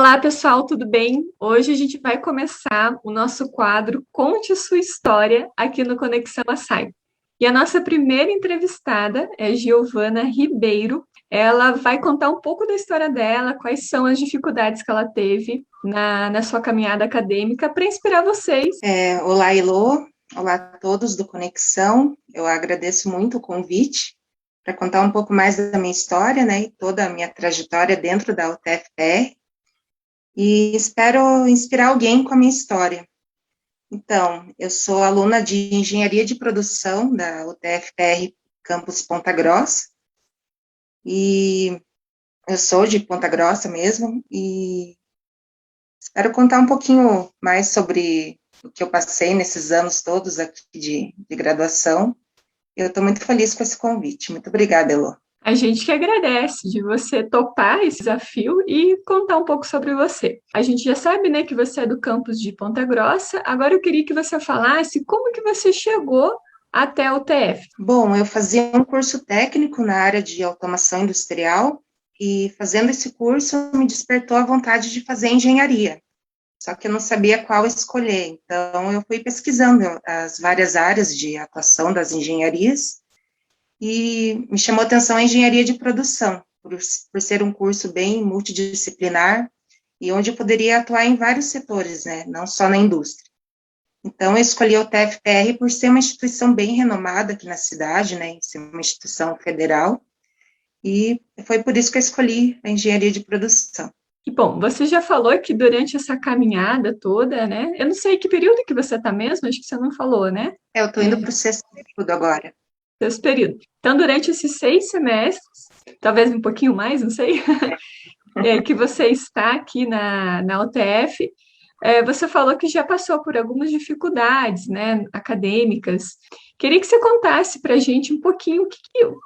Olá, pessoal, tudo bem? Hoje a gente vai começar o nosso quadro Conte Sua História aqui no Conexão Açaí. E a nossa primeira entrevistada é Giovana Ribeiro. Ela vai contar um pouco da história dela, quais são as dificuldades que ela teve na sua caminhada acadêmica para inspirar vocês. Olá, Elô. Olá a todos do Conexão. Eu agradeço muito o convite para contar um pouco mais da minha história, né, e toda a minha trajetória dentro da UTFPR, e espero inspirar alguém com a minha história. Então, eu sou aluna de Engenharia de Produção da UTFPR Campus Ponta Grossa, e eu sou de Ponta Grossa mesmo, e espero contar um pouquinho mais sobre o que eu passei nesses anos todos aqui de graduação. Eu estou muito feliz com esse convite. Muito obrigada, Elô. A gente que agradece de você topar esse desafio e contar um pouco sobre você. A gente já sabe, né, que você é do campus de Ponta Grossa. Agora eu queria que você falasse como que você chegou até a UTF. Bom, eu fazia um curso técnico na área de automação industrial e fazendo esse curso me despertou a vontade de fazer engenharia. Só que eu não sabia qual escolher. Então eu fui pesquisando as várias áreas de atuação das engenharias e me chamou a atenção a engenharia de produção, por ser um curso bem multidisciplinar e onde eu poderia atuar em vários setores, né, não só na indústria. Então, eu escolhi o TFPR por ser uma instituição bem renomada aqui na cidade, né, ser uma instituição federal, e foi por isso que eu escolhi a engenharia de produção. E bom, você já falou que durante essa caminhada toda, né? Eu não sei que período que você está mesmo, acho que você não falou, né? Eu estou indo para o sexto período agora. Esse período. Então, durante esses 6 semestres, talvez um pouquinho mais, não sei, que você está aqui na UTF, você falou que já passou por algumas dificuldades, né, acadêmicas. Queria que você contasse para a gente um pouquinho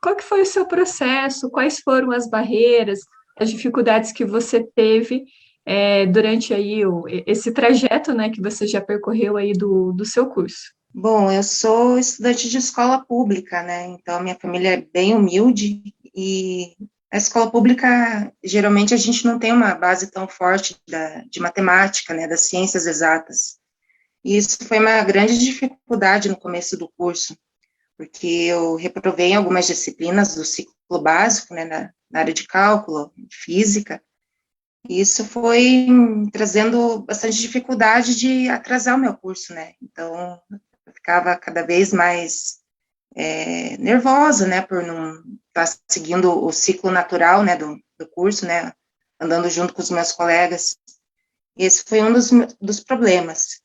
qual que foi o seu processo, quais foram as barreiras, as dificuldades que você teve durante aí esse trajeto, né, que você já percorreu aí do seu curso. Bom, eu sou estudante de escola pública, né, então a minha família é bem humilde e a escola pública, geralmente a gente não tem uma base tão forte de matemática, né, das ciências exatas. E isso foi uma grande dificuldade no começo do curso, porque eu reprovei em algumas disciplinas do ciclo básico, né, na área de cálculo, física, e isso foi trazendo bastante dificuldade de atrasar o meu curso, né, então eu ficava cada vez mais nervosa, né, por não estar seguindo o ciclo natural, né, do curso, né, andando junto com os meus colegas. Esse foi um dos problemas.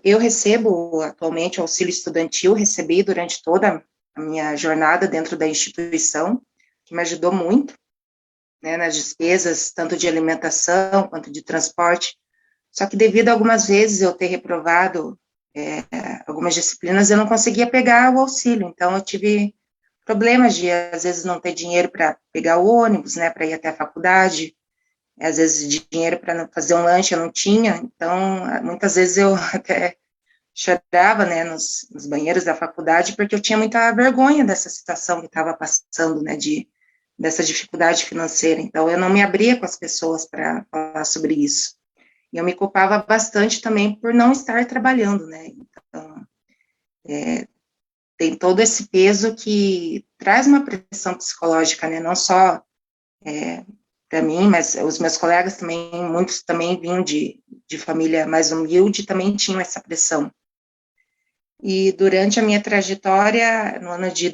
Eu recebo atualmente o auxílio estudantil, recebi durante toda a minha jornada dentro da instituição, que me ajudou muito, né, nas despesas, tanto de alimentação quanto de transporte. Só que devido a algumas vezes eu ter reprovado algumas disciplinas, eu não conseguia pegar o auxílio, então eu tive problemas de, às vezes, não ter dinheiro para pegar o ônibus, né, para ir até a faculdade, às vezes de dinheiro para fazer um lanche eu não tinha, então muitas vezes eu até chorava, né, nos banheiros da faculdade, porque eu tinha muita vergonha dessa situação que estava passando, né, dessa dificuldade financeira, então eu não me abria com as pessoas para falar sobre isso. E eu me culpava bastante também por não estar trabalhando, né, então tem todo esse peso que traz uma pressão psicológica, né, não só para mim, mas os meus colegas também, muitos também vinham de família mais humilde, também tinham essa pressão. E durante a minha trajetória, no ano de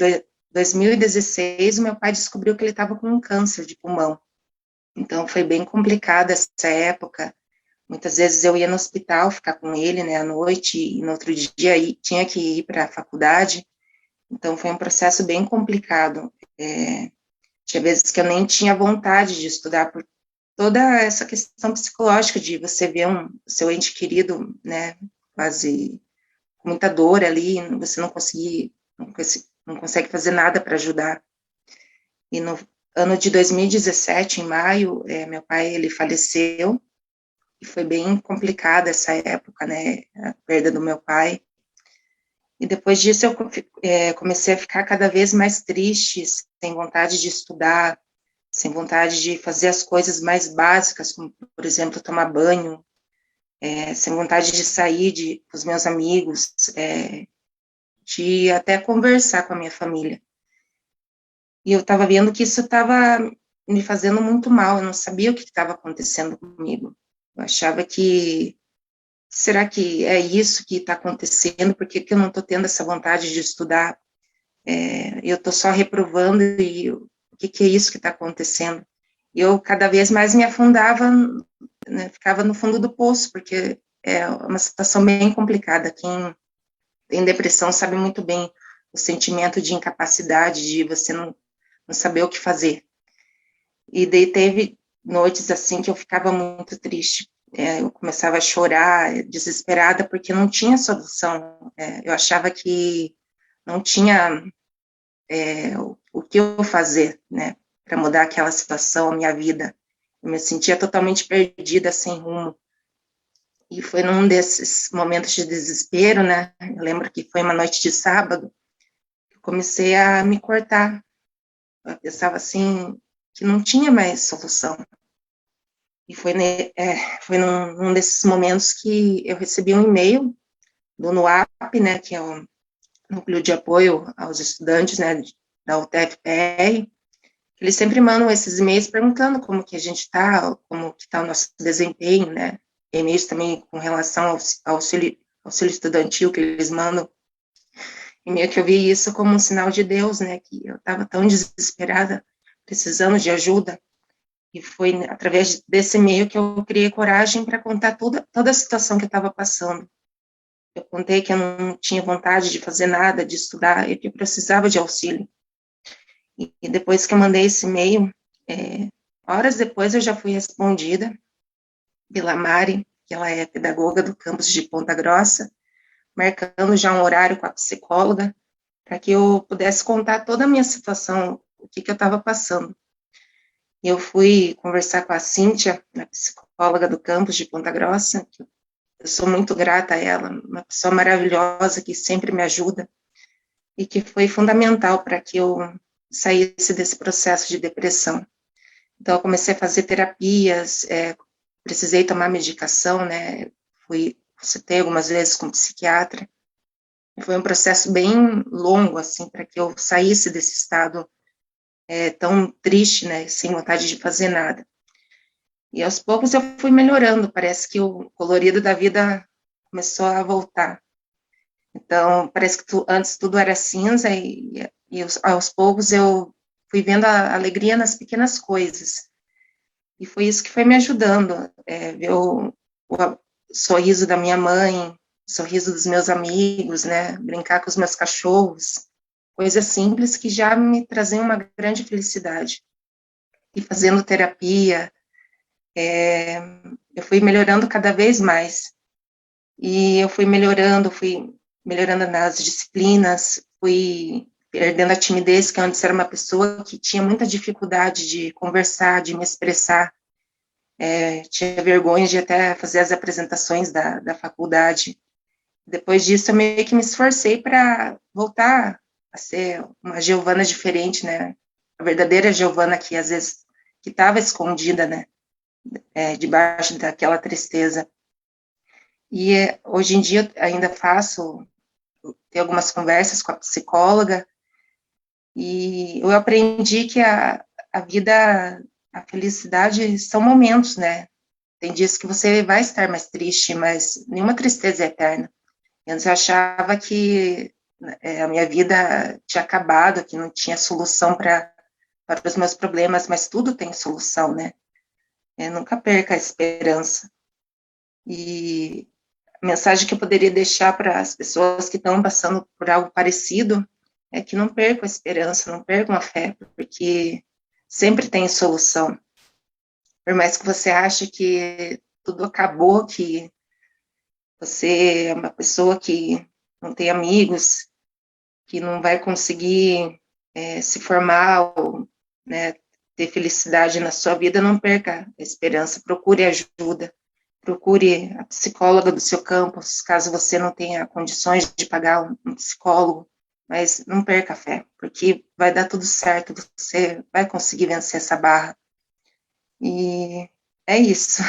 2016, o meu pai descobriu que ele estava com um câncer de pulmão. Então, foi bem complicada essa época. Muitas vezes eu ia no hospital ficar com ele, né, à noite, e no outro dia tinha que ir para a faculdade. Então, foi um processo bem complicado. Tinha vezes que eu nem tinha vontade de estudar por toda essa questão psicológica de você ver seu ente querido, né, quase com muita dor ali, você não consegue fazer nada para ajudar. E no ano de 2017, em maio, meu pai, ele faleceu, e foi bem complicada essa época, né, a perda do meu pai. E depois disso eu comecei a ficar cada vez mais triste, sem vontade de estudar, sem vontade de fazer as coisas mais básicas, como, por exemplo, tomar banho, sem vontade de sair com os meus amigos, de até conversar com a minha família. E eu estava vendo que isso estava me fazendo muito mal, eu não sabia o que estava acontecendo comigo. Eu achava que, será que é isso que está acontecendo? Por que, que eu não estou tendo essa vontade de estudar? Eu estou só reprovando e o que é isso que está acontecendo? E eu cada vez mais me afundava, né, ficava no fundo do poço, porque é uma situação bem complicada. Quem tem depressão sabe muito bem o sentimento de incapacidade, de você não saber o que fazer. E daí teve noites assim que eu ficava muito triste. Eu começava a chorar, desesperada, porque não tinha solução. Eu achava que não tinha o que eu fazer, né, para mudar aquela situação, a minha vida. Eu me sentia totalmente perdida, sem rumo. E foi num desses momentos de desespero, né, eu lembro que foi uma noite de sábado, eu comecei a me cortar. Eu pensava assim, que não tinha mais solução. E foi num desses momentos que eu recebi um e-mail do NUAP, né, que é o Núcleo de Apoio aos Estudantes, né, da UTF-PR. Eles sempre mandam esses e-mails perguntando como que a gente está, como que está o nosso desempenho, né, e-mails também com relação ao auxílio estudantil que eles mandam. E meio que eu vi isso como um sinal de Deus, né, que eu estava tão desesperada, precisando de ajuda. E foi através desse e-mail que eu criei coragem para contar toda a situação que eu estava passando. Eu contei que eu não tinha vontade de fazer nada, de estudar, e que eu precisava de auxílio. E depois que eu mandei esse e-mail, horas depois eu já fui respondida pela Mari, que ela é pedagoga do campus de Ponta Grossa, marcando já um horário com a psicóloga, para que eu pudesse contar toda a minha situação, o que eu estava passando. Eu fui conversar com a Cíntia, a psicóloga do campus de Ponta Grossa, que eu sou muito grata a ela, uma pessoa maravilhosa que sempre me ajuda e que foi fundamental para que eu saísse desse processo de depressão. Então, eu comecei a fazer terapias, precisei tomar medicação, né, citei algumas vezes com psiquiatra. Foi um processo bem longo, assim, para que eu saísse desse estado tão triste, né, sem vontade de fazer nada. E aos poucos eu fui melhorando, parece que o colorido da vida começou a voltar. Então, parece que antes tudo era cinza e aos poucos eu fui vendo a alegria nas pequenas coisas. E foi isso que foi me ajudando, ver o sorriso da minha mãe, o sorriso dos meus amigos, né, brincar com os meus cachorros, coisas simples que já me traziam uma grande felicidade. E fazendo terapia, eu fui melhorando cada vez mais. E eu fui melhorando nas disciplinas, fui perdendo a timidez, que antes era uma pessoa que tinha muita dificuldade de conversar, de me expressar, tinha vergonha de até fazer as apresentações da faculdade. Depois disso, eu meio que me esforcei para voltar a ser uma Giovana diferente, né? A verdadeira Giovana que, às vezes, que estava escondida, né? Debaixo daquela tristeza. E hoje em dia eu ainda tenho algumas conversas com a psicóloga, e eu aprendi que a vida, a felicidade são momentos, né? Tem dias que você vai estar mais triste, mas nenhuma tristeza é eterna. Antes eu achava que a minha vida tinha acabado, que não tinha solução para os meus problemas, mas tudo tem solução, né? Nunca perca a esperança. E a mensagem que eu poderia deixar para as pessoas que estão passando por algo parecido é que não percam a esperança, não percam a fé, porque sempre tem solução. Por mais que você ache que tudo acabou, que você é uma pessoa que não tem amigos, que não vai conseguir se formar ou, né, ter felicidade na sua vida, não perca a esperança, procure ajuda. Procure a psicóloga do seu campus, caso você não tenha condições de pagar um psicólogo. mas não perca a fé, porque vai dar tudo certo, você vai conseguir vencer essa barra. E é isso.